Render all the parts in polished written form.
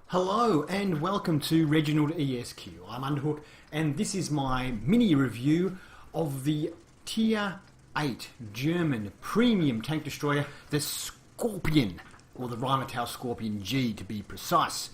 Hello and welcome to Reginaldesq. I'm Underhook and this is my mini review of the Tier 8 German premium tank destroyer, the Skorpion, or the Rheinmetall Skorpion G to be precise.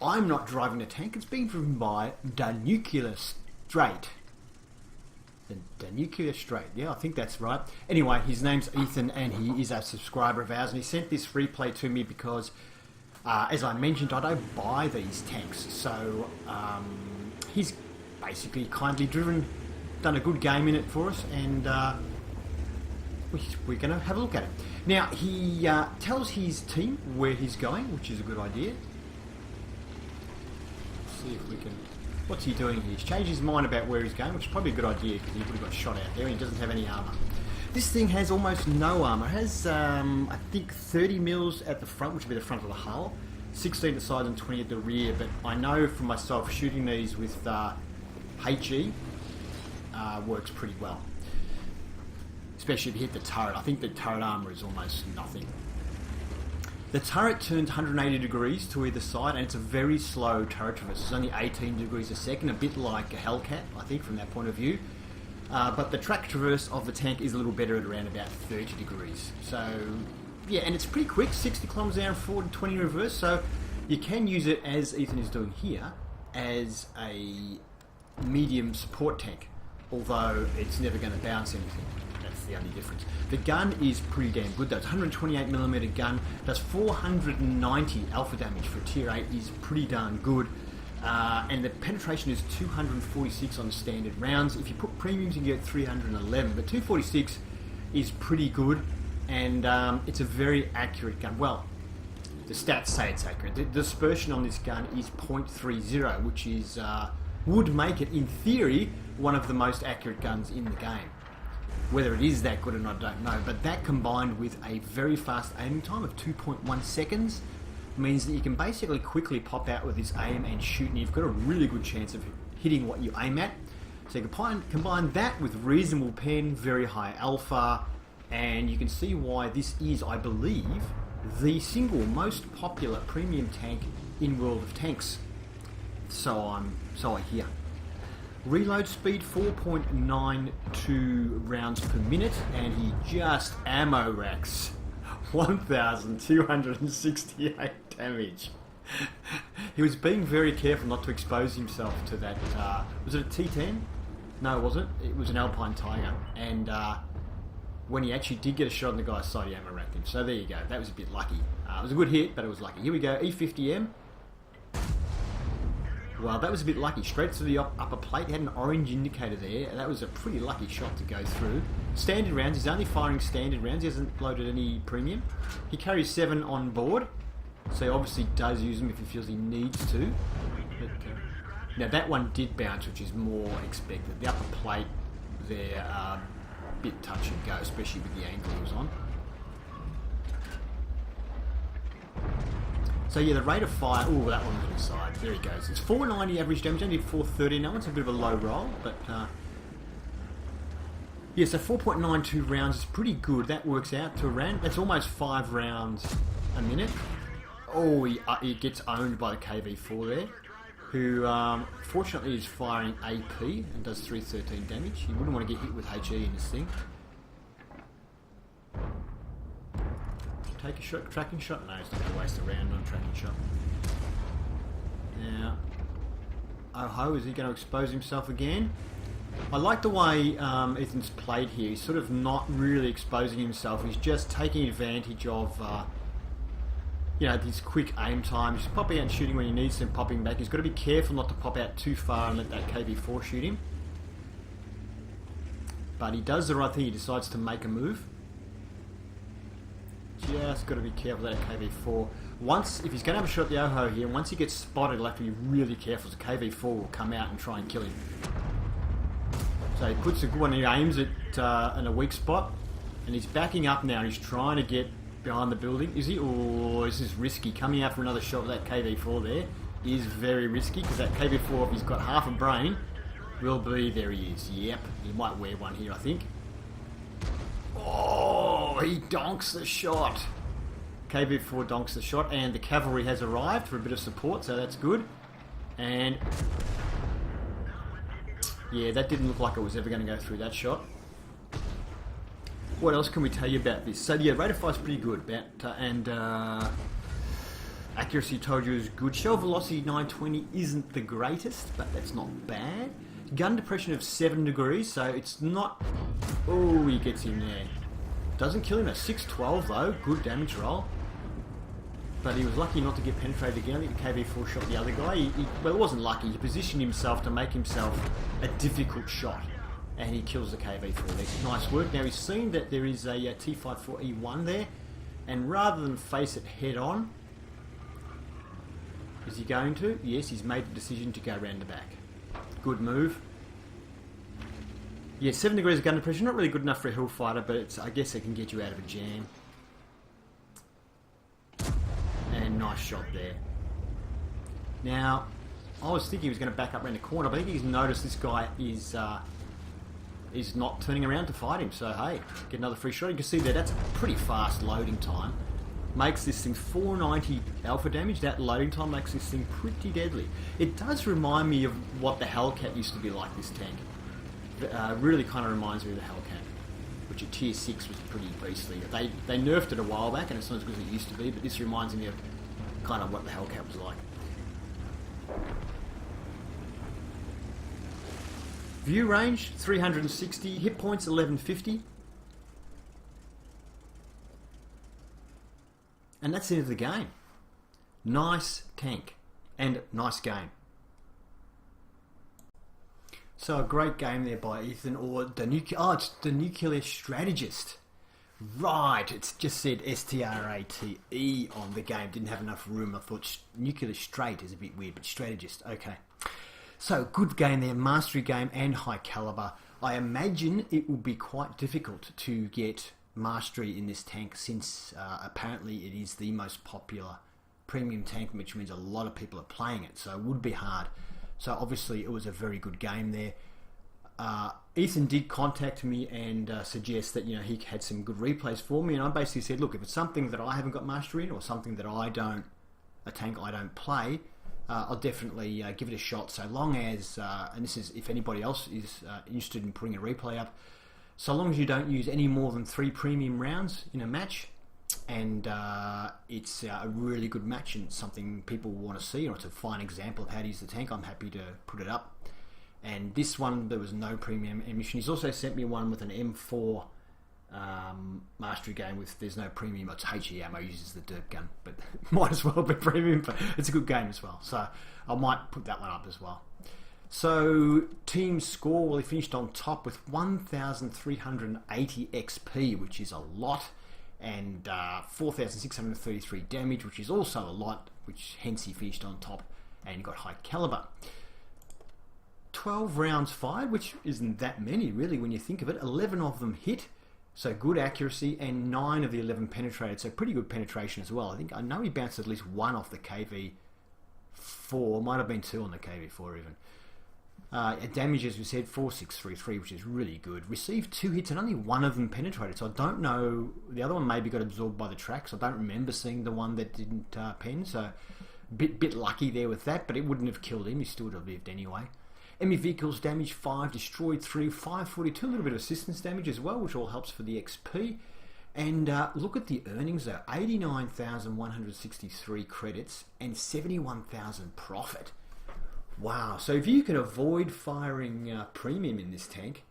I'm not driving the tank, it's being driven by the Nuclear Straight. The Nuclear Straight, yeah, I think that's right. Anyway, his name's Ethan and he is a subscriber of ours and he sent this replay to me because as I mentioned, I don't buy these tanks, so he's basically kindly done a good game in it for us, and we're going to have a look at it. Now, he tells his team where he's going, which is a good idea. Let's see if we can... What's he doing here? He's changed his mind about where he's going, which is probably a good idea, because he would have got shot out there, and he doesn't have any armour. This thing has almost no armour. It has, I think, 30 mils at the front, which would be the front of the hull, 16 at the side and 20 at the rear. But I know for myself, shooting these with HE works pretty well. Especially if you hit the turret. I think the turret armour is almost nothing. The turret turns 180 degrees to either side, and it's a very slow turret traverse. It's only 18 degrees a second, a bit like a Hellcat, I think, from that point of view. But the track traverse of the tank is a little better at around about 30 degrees. So, yeah, and it's pretty quick, 60 kilometers an hour forward and 20 in reverse. So you can use it, as Ethan is doing here, as a medium support tank. Although it's never going to bounce anything. That's the only difference. The gun is pretty damn good though. It's a 128mm gun, does 490 alpha damage for a tier 8, is pretty darn good. And the penetration is 246 on standard rounds. If you put premiums, you can get 311, but 246 is pretty good, and it's a very accurate gun. Well, the stats say it's accurate. The dispersion on this gun is 0.30, which is would make it, in theory, one of the most accurate guns in the game. Whether it is that good or not, I don't know, but that combined with a very fast aiming time of 2.1 seconds means that you can basically quickly pop out with this aim and shoot, and you've got a really good chance of hitting what you aim at. So you can combine that with reasonable pen, very high alpha, and you can see why this is, I believe, the single most popular premium tank in World of Tanks. So I hear. Reload speed 4.92 rounds per minute, and he just ammo racks 1,268 damage. He was being very careful not to expose himself to that. Was it a T10? No, it wasn't. It was an Alpine Tiger. And when he actually did get a shot on the guy's side, he ammo racked him. So there you go. That was a bit lucky. It was a good hit, but it was lucky. Here we go. E50M. Well, that was a bit lucky. Straight to the upper plate. He had an orange indicator there. That was a pretty lucky shot to go through. Standard rounds. He's only firing standard rounds. He hasn't loaded any premium. He carries 7 on board, so he obviously does use them if he feels he needs to. But, now that one did bounce, which is more expected. The upper plate there, a bit touch and go, especially with the angle he was on. So yeah, the rate of fire, that one was on the side, there he goes. It's 490 average damage, only 430 now, it's a bit of a low roll, but yeah, so 4.92 rounds is pretty good. That works out to around, that's almost 5 rounds a minute. Oh, he gets owned by the KV4 there, who fortunately is firing AP and does 313 damage. You wouldn't want to get hit with HE in this thing. Take a shot, tracking shot? No, it's not going to waste a round on a tracking shot. Now, oh ho, is he going to expose himself again? I like the way Ethan's played here. He's sort of not really exposing himself. He's just taking advantage of, you know, his quick aim time. He's popping out and shooting when he needs to and popping back. He's got to be careful not to pop out too far and let that KV4 shoot him. But he does the right thing. He decides to make a move. Just got to be careful of that KV4. Once, if he's going to have a shot at the Oho here, once he gets spotted, he'll have to be really careful. The KV4 will come out and try and kill him. So he puts a good one, he aims it in a weak spot, and he's backing up now. He's trying to get behind the building. Is he? Oh, this is risky. Coming out for another shot with that KV4 there is very risky, because that KV4, if he's got half a brain, will be, there he is. Yep, he might wear one here, I think. Oh, he donks the shot. KV-4 donks the shot, and the cavalry has arrived for a bit of support, so that's good. And yeah, that didn't look like it was ever going to go through that shot. What else can we tell you about this? So yeah, rate of fire's pretty good, and accuracy told you is good. Shell velocity 920 isn't the greatest, but that's not bad. Gun depression of 7 degrees, so it's not... Oh, he gets him there. Doesn't kill him at 612 though, good damage roll. But he was lucky not to get penetrated again. I think the KV-4 shot the other guy. Well, it wasn't lucky. He positioned himself to make himself a difficult shot. And he kills the KV-4 there. Nice work. Now he's seen that there is a T-54E1 there. And rather than face it head on, is he going to? Yes, he's made the decision to go around the back. Good move. Yeah, 7 degrees of gun depression. Not really good enough for a hill fighter, but it's, I guess it can get you out of a jam. And nice shot there. Now, I was thinking he was going to back up around the corner, but I think he's noticed this guy is not turning around to fight him. So hey, get another free shot. You can see there, that's a pretty fast loading time. Makes this thing 490 alpha damage. That loading time makes this thing pretty deadly. It does remind me of what the Hellcat used to be like, this tank. Really kind of reminds me of the Hellcat, which at tier 6 was pretty beastly. They nerfed it a while back and it's not as good as it used to be, but this reminds me of kind of what the Hellcat was like. View range 360, hit points 1150. And that's the end of the game. Nice tank and nice game. So a great game there by Ethan, or it's the Nuclear Strategist. Right, it's just said STRATE on the game. Didn't have enough room. I thought Nuclear Straight is a bit weird, but Strategist, okay. So good game there, mastery game and high caliber. I imagine it will be quite difficult to get mastery in this tank, since apparently it is the most popular premium tank, which means a lot of people are playing it, so it would be hard. So obviously it was a very good game there. Ethan did contact me and suggest that, you know, he had some good replays for me, and I basically said, look, if it's something that I haven't got mastery in, or something that a tank I don't play, I'll definitely give it a shot, so long as, and this is if anybody else is interested in putting a replay up, so long as you don't use any more than 3 premium rounds in a match, and it's a really good match and something people want to see, or it's a fine example of how to use the tank, I'm happy to put it up. And this one, there was no premium ammunition. He's also sent me one with an M4 mastery game with there's no premium. It's HE ammo, uses the dirt gun, but might as well be premium, but it's a good game as well. So I might put that one up as well. So team score, well, he finished on top with 1,380 XP, which is a lot, and 4,633 damage, which is also a lot, which hence he finished on top and got high caliber. 12 rounds fired, which isn't that many really when you think of it. 11 of them hit, so good accuracy, and 9 of the 11 penetrated, so pretty good penetration as well. I know he bounced at least 1 off the KV-4, might have been 2 on the KV-4 even. Damage, as we said, 4,633, which is really good. Received 2 hits and only 1 of them penetrated, so I don't know, the other one maybe got absorbed by the tracks. I don't remember seeing the one that didn't pen, so bit lucky there with that, but it wouldn't have killed him, he still would have lived anyway. Enemy vehicles damage 5, destroyed 3, 542, a little bit of assistance damage as well, which all helps for the XP. And look at the earnings though, 89,163 credits and 71,000 profit. Wow, so if you can avoid firing premium in this tank,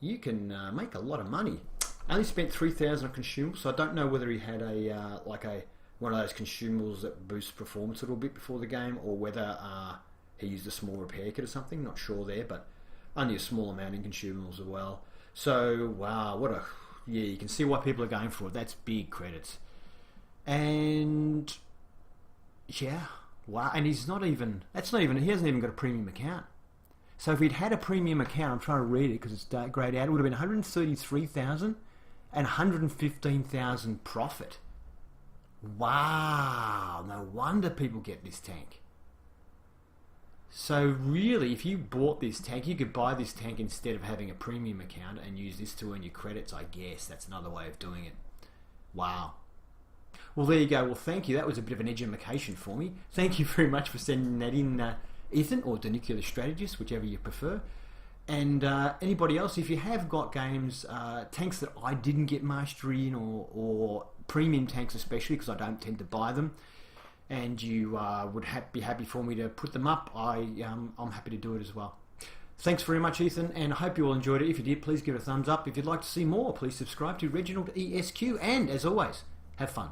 you can make a lot of money. I only spent 3,000 on consumables, so I don't know whether he had a one of those consumables that boosts performance a little bit before the game, or whether he used a small repair kit or something, not sure there, but only a small amount in consumables as well. So, wow, yeah, you can see why people are going for it. That's big credits. And, yeah, wow, and he hasn't even got a premium account. So if he'd had a premium account, I'm trying to read it because it's grayed out, it would have been 133,000 and 115,000 profit. Wow, no wonder people get this tank. So really, if you bought this tank, you could buy this tank instead of having a premium account and use this to earn your credits, I guess. That's another way of doing it. Wow. Well, there you go. Well, thank you. That was a bit of an edumacation for me. Thank you very much for sending that in, Ethan, or the Nuclear Strategist, whichever you prefer. And anybody else, if you have got games, tanks that I didn't get mastery in, or premium tanks especially, because I don't tend to buy them, and you would be happy for me to put them up, I'm happy to do it as well. Thanks very much, Ethan, and I hope you all enjoyed it. If you did, please give it a thumbs up. If you'd like to see more, please subscribe to Reginaldesq, and as always, have fun.